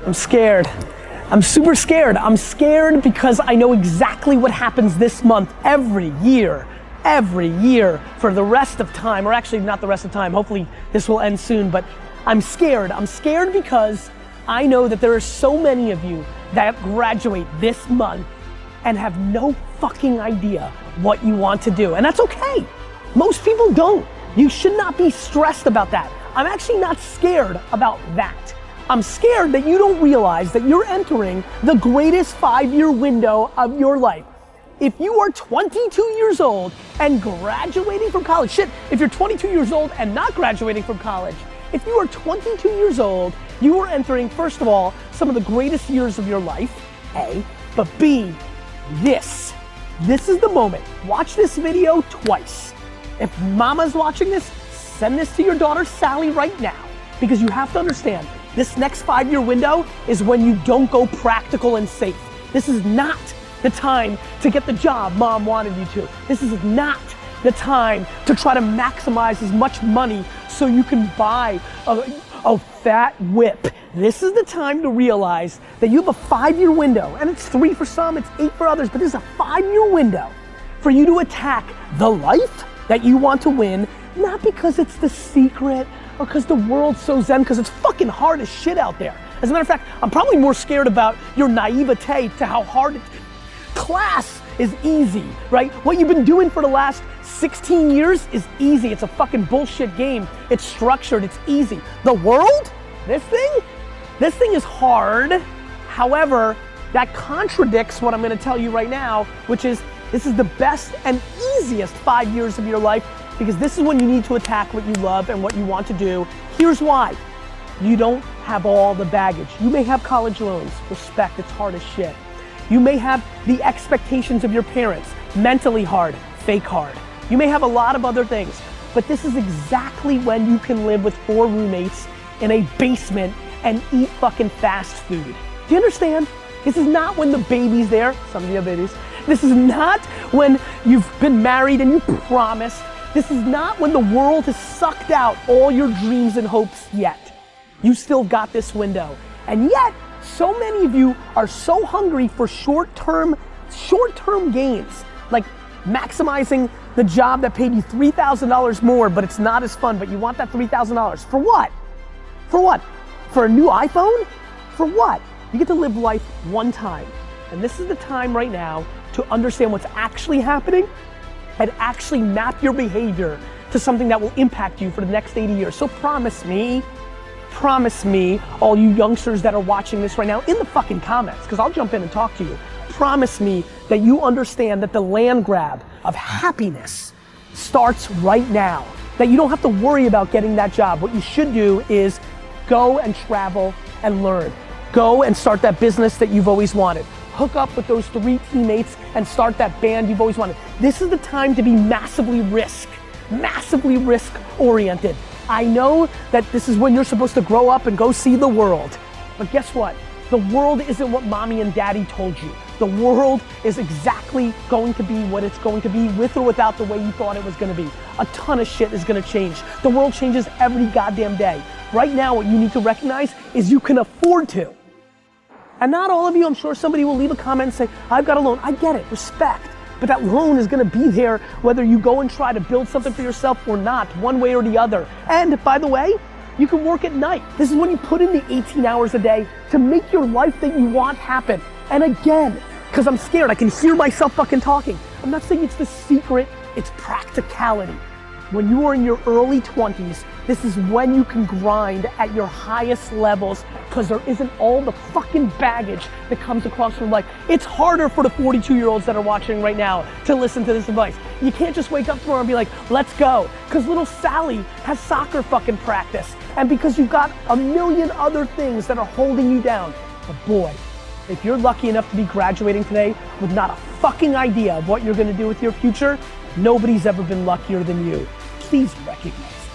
I'm scared. I'm super scared. I'm scared because I know exactly what happens this month every year for the rest of time, or actually not the rest of time, hopefully this will end soon, but I'm scared. I'm scared because I know that there are so many of you that graduate this month and have no fucking idea what you want to do, and that's okay. Most people don't. You should not be stressed about that. I'm actually not scared about that. I'm scared that you don't realize that you're entering the greatest 5-year window of your life. If you are 22 years old and graduating from college, shit, if you're 22 years old and not graduating from college, if you are 22 years old, you are entering, first of all, some of the greatest years of your life, A, but B, this is the moment. Watch this video twice. If mama's watching this, send this to your daughter Sally right now, because you have to understand, this next 5-year window is when you don't go practical and safe. This is not the time to get the job mom wanted you to. This is not the time to try to maximize as much money so you can buy a fat whip. This is the time to realize that you have a 5-year window, and it's 3 for some, it's 8 for others, but this is a 5-year window for you to attack the life that you want to win, not because it's the secret or because the world's so zen, because it's fucking hard as shit out there. As a matter of fact, I'm probably more scared about your naivete to how hard it is. Class is easy, right? What you've been doing for the last 16 years is easy. It's a fucking bullshit game. It's structured, it's easy. The world, this thing is hard. However, that contradicts what I'm gonna tell you right now, which is this is the best and easiest 5 years of your life, because this is when you need to attack what you love and what you want to do. Here's why. You don't have all the baggage. You may have college loans, respect, it's hard as shit. You may have the expectations of your parents, mentally hard, fake hard. You may have a lot of other things, but this is exactly when you can live with 4 roommates in a basement and eat fucking fast food. Do you understand? This is not when the baby's there, some of you have babies. This is not when you've been married and you promise. This is not when the world has sucked out all your dreams and hopes yet. You still got this window. And yet, so many of you are so hungry for short-term gains, like maximizing the job that paid you $3,000 more, but it's not as fun, but you want that $3,000. For what? For what? For a new iPhone? For what? You get to live life one time. And this is the time right now to understand what's actually happening and actually map your behavior to something that will impact you for the next 80 years. So promise me, all you youngsters that are watching this right now, in the fucking comments, because I'll jump in and talk to you. Promise me that you understand that the land grab of happiness starts right now. That you don't have to worry about getting that job. What you should do is go and travel and learn. Go and start that business that you've always wanted. Hook up with those 3 teammates and start that band you've always wanted. This is the time to be massively risk oriented. I know that this is when you're supposed to grow up and go see the world. But guess what? The world isn't what mommy and daddy told you. The world is exactly going to be what it's going to be, with or without the way you thought it was gonna be. A ton of shit is gonna change. The world changes every goddamn day. Right now, what you need to recognize is you can afford to. And not all of you, I'm sure somebody will leave a comment and say, I've got a loan. I get it, respect. But that loan is gonna be there whether you go and try to build something for yourself or not, one way or the other. And by the way, you can work at night. This is when you put in the 18 hours a day to make your life that you want happen. And again, because I'm scared, I can hear myself fucking talking. I'm not saying it's the secret, it's practicality. When you are in your early 20s, this is when you can grind at your highest levels, because there isn't all the fucking baggage that comes across from life. It's harder for the 42-year-olds that are watching right now to listen to this advice. You can't just wake up tomorrow and be like, let's go, because little Sally has soccer fucking practice, and because you've got a million other things that are holding you down. But boy, if you're lucky enough to be graduating today with not a fucking idea of what you're gonna do with your future, nobody's ever been luckier than you. Please recognize